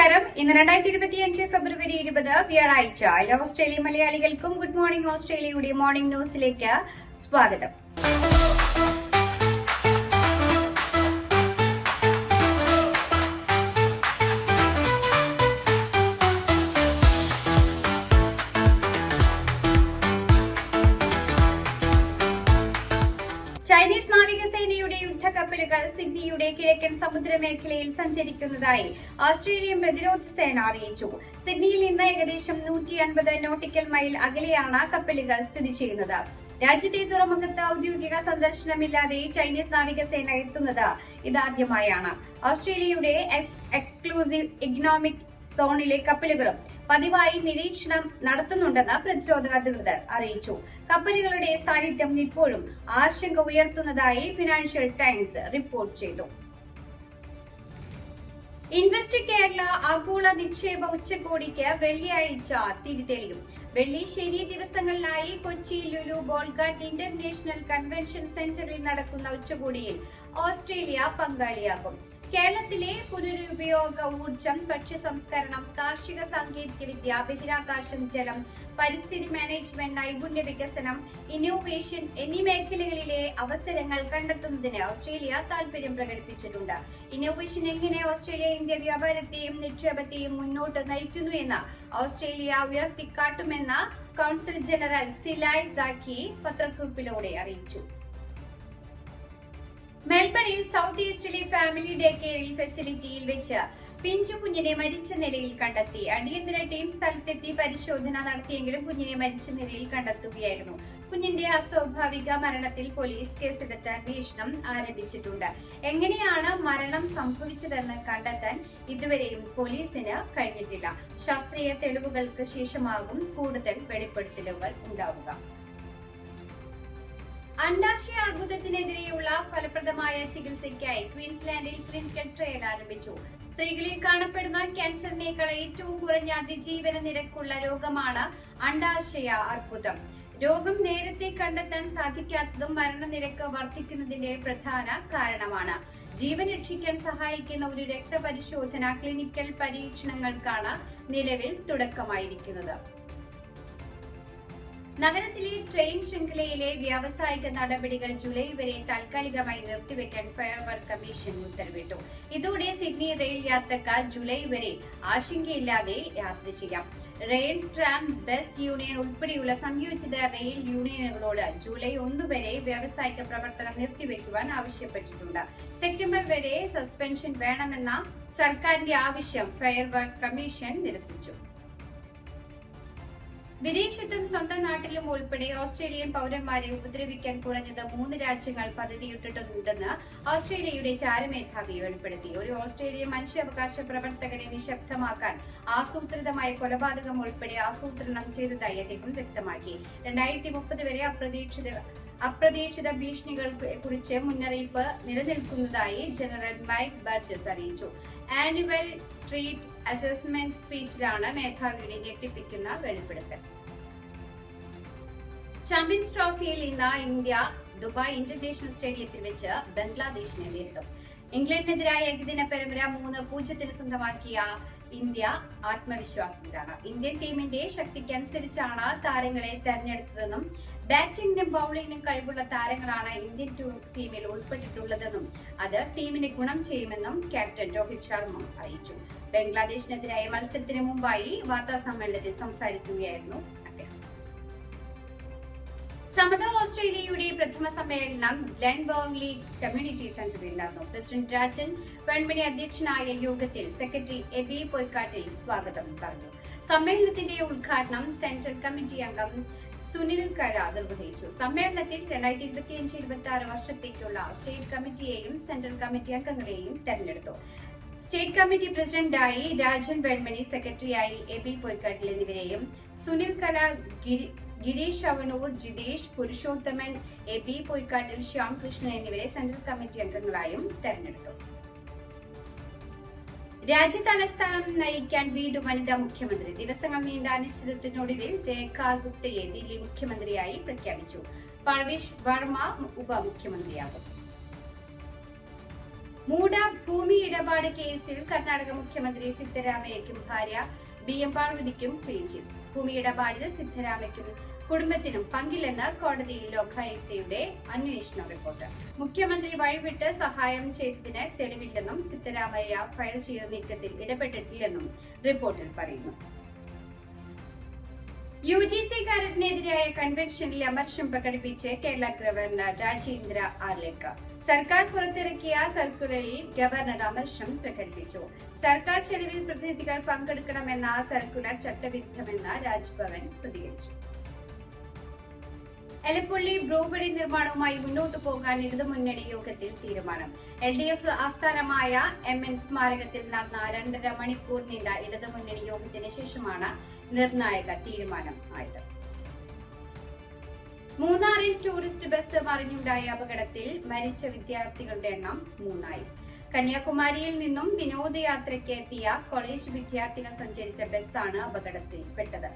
നമസ്കാരം. ഇന്ന് 2025 ഫെബ്രുവരി 20 വ്യാഴാഴ്ച. എല്ലാ ഓസ്ട്രേലിയ മലയാളികൾക്കും ഗുഡ് മോർണിംഗ് ഓസ്ട്രേലിയയുടെ മോർണിംഗ് ന്യൂസിലേക്ക് സ്വാഗതം. ചൈനീസ് നാവികസേനയുടെ യുദ്ധക്കപ്പലുകൾ സിഡ്നിയുടെ കിഴക്കൻ സമുദ്രമേഖലയിൽ സഞ്ചരിക്കുന്നതായി ഓസ്ട്രേലിയൻ പ്രതിരോധ സേന അറിയിച്ചു. സിഡ്നിയിൽ നിന്ന് ഏകദേശം 150 നോട്ടിക്കൽ മൈൽ അകലെയാണ് കപ്പലുകൾ സ്ഥിതി ചെയ്യുന്നത്. രാജ്യത്തെ തുറമുഖത്ത് ഔദ്യോഗിക സന്ദർശനമില്ലാതെ ചൈനീസ് നാവികസേന എത്തുന്നത് ഇതാദ്യമായാണ്. ഓസ്ട്രേലിയയുടെ എക്സ്ക്ലൂസീവ് ഇക്കണോമിക് സോണിലെ കപ്പലുകളും പതിവായി നിരീക്ഷണം നടത്തുന്നുണ്ടെന്ന് പ്രതിരോധ അധികൃതർ അറിയിച്ചു. കപ്പലുകളുടെ സാന്നിധ്യം ഇപ്പോഴും ആശങ്ക ഉയർത്തുന്നതായി ഫിനാൻഷ്യൽ ടൈംസ് റിപ്പോർട്ട് ചെയ്തു. ഇൻവെസ്റ്റ് കേരള ആഗോള നിക്ഷേപ ഉച്ചകോടിക്ക് വെള്ളിയാഴ്ച തിരിതെളിയും. വെള്ളി ശനി ദിവസങ്ങളിലായി കൊച്ചി ലുലു ബോൾഗാട്ട് ഇന്റർനാഷണൽ കൺവെൻഷൻ സെന്ററിൽ നടക്കുന്ന ഉച്ചകോടിയിൽ ഓസ്ട്രേലിയ പങ്കാളിയാകും. കേരളത്തിലെ പുനരുപയോഗ ഊർജം, ഭക്ഷ്യ സംസ്കരണം, കാർഷിക സാങ്കേതികവിദ്യ, ബഹിരാകാശം, ജലം, പരിസ്ഥിതി മാനേജ്മെന്റ്, നൈപുണ്യ വികസനം, ഇന്നോവേഷൻ എന്നീ മേഖലകളിലെ അവസരങ്ങൾ കണ്ടെത്തുന്നതിന് ഓസ്ട്രേലിയ താൽപര്യം പ്രകടിപ്പിച്ചിട്ടുണ്ട്. ഇന്നോവേഷൻ എങ്ങനെ ഓസ്ട്രേലിയ ഇന്ത്യ വ്യാപാരത്തെയും നിക്ഷേപത്തെയും മുന്നോട്ട് നയിക്കുന്നു എന്ന് ഓസ്ട്രേലിയ ഉയർത്തിക്കാട്ടുമെന്ന് കൗൺസിൽ ജനറൽ സിലായ് സാക്കി പത്രക്കുറിപ്പിലൂടെ അറിയിച്ചു. മെൽബണിൽ സൗത്ത് ഈസ്റ്റിലെ ഫാമിലി ഡേ കെയർ ഫെസിലിറ്റിയിൽ വെച്ച് പിഞ്ചു കുഞ്ഞിനെ മരിച്ച നിലയിൽ കണ്ടെത്തി. അടിയന്തര ടീം സ്ഥലത്തെത്തി പരിശോധന നടത്തിയെങ്കിലും കുഞ്ഞിനെ മരിച്ച നിലയിൽ കണ്ടെത്തുകയായിരുന്നു. കുഞ്ഞിന്റെ അസ്വാഭാവിക മരണത്തിൽ പോലീസ് കേസെടുത്ത് അന്വേഷണം ആരംഭിച്ചിട്ടുണ്ട്. എങ്ങനെയാണ് മരണം സംഭവിച്ചതെന്ന് കണ്ടെത്താൻ ഇതുവരെയും പോലീസിന് കഴിഞ്ഞിട്ടില്ല. ശാസ്ത്രീയ തെളിവുകൾക്ക് ശേഷമാകും കൂടുതൽ വെളിപ്പെടുത്തലുകൾ ഉണ്ടാവുക. അണ്ഡാശയ അർബുദത്തിനെതിരെയുള്ള ഫലപ്രദമായ ചികിത്സയ്ക്കായി ക്വീൻസ്ലാൻഡിൽ ക്ലിനിക്കൽ ട്രയൽ ആരംഭിച്ചു. സ്ത്രീകളിൽ കാണപ്പെടുന്ന ക്യാൻസറിനേക്കാൾ ഏറ്റവും കുറഞ്ഞ അതിജീവന നിരക്കുള്ള രോഗമാണ് അണ്ഡാശയ അർബുദം. രോഗം നേരത്തെ കണ്ടെത്താൻ സാധിക്കാത്തതും മരണനിരക്ക് വർദ്ധിക്കുന്നതിന്റെ പ്രധാന കാരണമാണ്. ജീവൻ രക്ഷിക്കാൻ സഹായിക്കുന്ന ഒരു രക്തപരിശോധന ക്ലിനിക്കൽ പരീക്ഷണങ്ങൾക്കാണ് നിലവിൽ തുടക്കമായിരിക്കുന്നത്. നഗരത്തിലെ ട്രെയിൻ ശൃംഖലയിലെ വ്യാവസായിക നടപടികൾ ജൂലൈ വരെ താൽക്കാലികമായി നിർത്തിവെക്കാൻ ഫെയർ വർക്ക് കമ്മീഷൻ ഉത്തരവിട്ടു. ഇതോടെ സിഡ്നി റെയിൽ യാത്രക്കാർ ജൂലൈ വരെ ആശങ്കയില്ലാതെ യാത്ര ചെയ്യാം. റെയിൽ, ട്രാം, ബസ് യൂണിയൻ ഉൾപ്പെടെയുള്ള സംയോജിത റെയിൽ യൂണിയനുകളോട് ജൂലൈ 1 വരെ വ്യാവസായിക പ്രവർത്തനം നിർത്തിവെക്കുവാൻ ആവശ്യപ്പെട്ടിട്ടുണ്ട്. സെപ്റ്റംബർ വരെ സസ്പെൻഷൻ വേണമെന്ന സർക്കാരിന്റെ ആവശ്യം ഫെയർ വർക്ക് കമ്മീഷൻ നിരസിച്ചു. വിദേശത്തും സ്വന്തം നാട്ടിലും ഉൾപ്പെടെ ഓസ്ട്രേലിയൻ പൗരന്മാരെ ഉപദ്രവിക്കാൻ കുറഞ്ഞത് 3 രാജ്യങ്ങൾ പദ്ധതിയിട്ടിട്ടുണ്ടെന്ന് ഓസ്ട്രേലിയയുടെ ചാരമേധാവി വെളിപ്പെടുത്തി. ഒരു ഓസ്ട്രേലിയൻ മനുഷ്യാവകാശ പ്രവർത്തകരെ നിശബ്ദമാക്കാൻ ആസൂത്രിതമായ കൊലപാതകം ഉൾപ്പെടെ ആസൂത്രണം ചെയ്തതായി അദ്ദേഹം വ്യക്തമാക്കി. 2030 വരെ അപ്രതീക്ഷിത ഭീഷണികളെ കുറിച്ച് മുന്നറിയിപ്പ് നിലനിൽക്കുന്നതായി ജനറൽ മൈക്ക് ബർജസ് അറിയിച്ചു. ആനുവൽ ട്രീറ്റ് അസസ്മെന്റ് സ്പീച്ചിലാണ് മേധാവിയുടെ ഞെട്ടിപ്പിക്കുന്ന വെളിപ്പെടുത്തൽ. ചാമ്പ്യൻസ് ട്രോഫിയിൽ ഇന്ന് ഇന്ത്യ ദുബായ് ഇന്റർനാഷണൽ സ്റ്റേഡിയത്തിൽ വെച്ച് ബംഗ്ലാദേശിനെ നേരിടും. ഇംഗ്ലണ്ടിനെതിരായ ഏകദിന പരമ്പര 3-0 സ്വന്തമാക്കിയ ഇന്ത്യ ആത്മവിശ്വാസത്തിലാണ്. ഇന്ത്യൻ ടീമിന്റെ ശക്തിക്കനുസരിച്ചാണ് താരങ്ങളെ തെരഞ്ഞെടുത്തതെന്നും ബാറ്റിംഗിനും ബൌളിംഗിനും കഴിവുള്ള താരങ്ങളാണ് ഇന്ത്യൻ ടീമിൽ ഉൾപ്പെട്ടിട്ടുള്ളതെന്നും അത് ടീമിന് ഗുണം ചെയ്യുമെന്നും ക്യാപ്റ്റൻ രോഹിത് ശർമ്മ അറിയിച്ചു. ബംഗ്ലാദേശിനെതിരായ മത്സരത്തിന് മുമ്പായി വാർത്താ സമ്മേളനത്തിൽ സംസാരിക്കുകയായിരുന്നു അദ്ദേഹം. സമത ഓസ്ട്രേലിയയുടെ പ്രഥമ സമ്മേളനം ഗ്ലെൻബർഗ്ലി കമ്മ്യൂണിറ്റി സെന്ററിൽ നടന്നു. പ്രസിഡന്റ് രാജൻ വെൺമണി അധ്യക്ഷനായ യോഗത്തിൽ സെക്രട്ടറി എബി പൊയ്ക്കാട്ടിൽ സ്വാഗതം പറഞ്ഞു. സമ്മേളനത്തിന്റെ ഉദ്ഘാടനം സെൻട്രൽ കമ്മിറ്റി അംഗം സുനിൽ കര നിർവഹിച്ചു. സമ്മേളനത്തിൽ 2025-26 വർഷത്തേക്കുള്ള സ്റ്റേറ്റ് കമ്മിറ്റിയെയും സെൻട്രൽ കമ്മിറ്റി അംഗങ്ങളെയും തെരഞ്ഞെടുത്തു. സ്റ്റേറ്റ് കമ്മിറ്റി പ്രസിഡന്റായി രാജൻ വെൺമണി, സെക്രട്ടറിയായി എബി പൊയ്ക്കാട്ടിൽ എന്നിവരെയും സുനിൽ കല, ഗിരീഷ് അവനൂർ, ജിതേഷ് പുരുഷോത്തമൻ, എബി പൊയ്ക്കാട്ടിൽ, ശ്യാം കൃഷ്ണൻ എന്നിവരെ സെൻട്രൽ കമ്മിറ്റി അംഗങ്ങളായും തെരഞ്ഞെടുത്തു. രാജ്യതലസ്ഥാനം നയിക്കാൻ വീണ്ടും വനിതാ മുഖ്യമന്ത്രി. ദിവസങ്ങൾ നീണ്ട അനിശ്ചിതത്വത്തിനൊടുവിൽ രേഖാ ഗുപ്തയെ ദില്ലി മുഖ്യമന്ത്രിയായി പ്രഖ്യാപിച്ചു. പർവേഷ് വർമ്മ ഉപമുഖ്യമന്ത്രിയാകും. മൂട ഭൂമി ഇടപാട് കേസിൽ കർണാടക മുഖ്യമന്ത്രി സിദ്ധരാമയ്യയ്ക്കും ഭാര്യ BM പാർവതിക്കും ക്ലീൻ ചിറ്റ്. ഭൂമി ഇടപാടിൽ സിദ്ധരാമയ്ക്കും കുടുംബത്തിനും പങ്കില്ലെന്ന് കോടതിയിൽ ലോകായുക്തയുടെ അന്വേഷണ റിപ്പോർട്ട്. മുഖ്യമന്ത്രി വഴിവിട്ട് സഹായം ചെയ്തതിന് തെളിവില്ലെന്നും സിദ്ധരാമയ്യ ഫയൽ ചെയ്ത നീക്കത്തിൽ ഇടപെട്ടിട്ടില്ലെന്നും റിപ്പോർട്ടിൽ പറയുന്നു. UGC കാരനെതിരായ കൺവെൻഷനിൽ അമർഷം പ്രകടിപ്പിച്ച് കേരള ഗവർണർ രാജേന്ദ്ര ആർലേക്കർ. സർക്കാർ പുറത്തിറക്കിയ സർക്കുലറിൽ ഗവർണർ അമർഷം പ്രകടിപ്പിച്ചു. സർക്കാർ ചെലവിൽ പ്രതിനിധികൾ പങ്കെടുക്കണമെന്ന സർക്കുലർ ചട്ടവിരുദ്ധമെന്ന് രാജ്ഭവൻ പ്രതികരിച്ചു. എലപ്പുള്ളി ബ്രൂവറി നിർമ്മാണവുമായി മുന്നോട്ടു പോകാൻ ഇടതുമുന്നണി യോഗത്തിൽ തീരുമാനം. LDF ആസ്ഥാനമായ MN സ്മാരകത്തിൽ നടന്ന 2.5 മണിക്കൂർ നീണ്ട ഇടതുമുന്നണി യോഗത്തിന് ശേഷമാണ് നിർണായക തീരുമാനം ആയത്. മൂന്നാറിൽ ടൂറിസ്റ്റ് ബസ് മറിഞ്ഞുണ്ടായ അപകടത്തിൽ മരിച്ച വിദ്യാർത്ഥികളുടെ എണ്ണം 3 കന്യാകുമാരിയിൽ നിന്നും വിനോദയാത്രയ്ക്ക് എത്തിയ കോളേജ് വിദ്യാർത്ഥികൾ സഞ്ചരിച്ച ബസ്സാണ് അപകടത്തിൽപ്പെട്ടത്.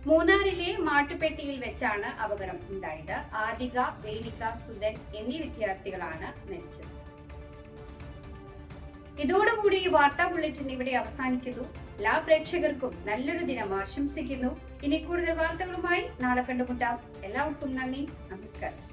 മൂന്നാറിലെ മാട്ടുപെട്ടിയിൽ വെച്ചാണ് അപകടം ഉണ്ടായത്. ആദിക, വേണിക, സുധൻ എന്നീ വിദ്യാർത്ഥികളാണ് മരിച്ചത്. ഇതോടുകൂടി ഈ വാർത്താ ബുള്ളറ്റിൻ ഇവിടെ അവസാനിക്കുന്നു. എല്ലാ പ്രേക്ഷകർക്കും നല്ലൊരു ദിനം ആശംസിക്കുന്നു. ഇനി കൂടുതൽ വാർത്തകളുമായി നാളെ കണ്ടുമുട്ടാം. എല്ലാവർക്കും നന്ദി, നമസ്കാരം.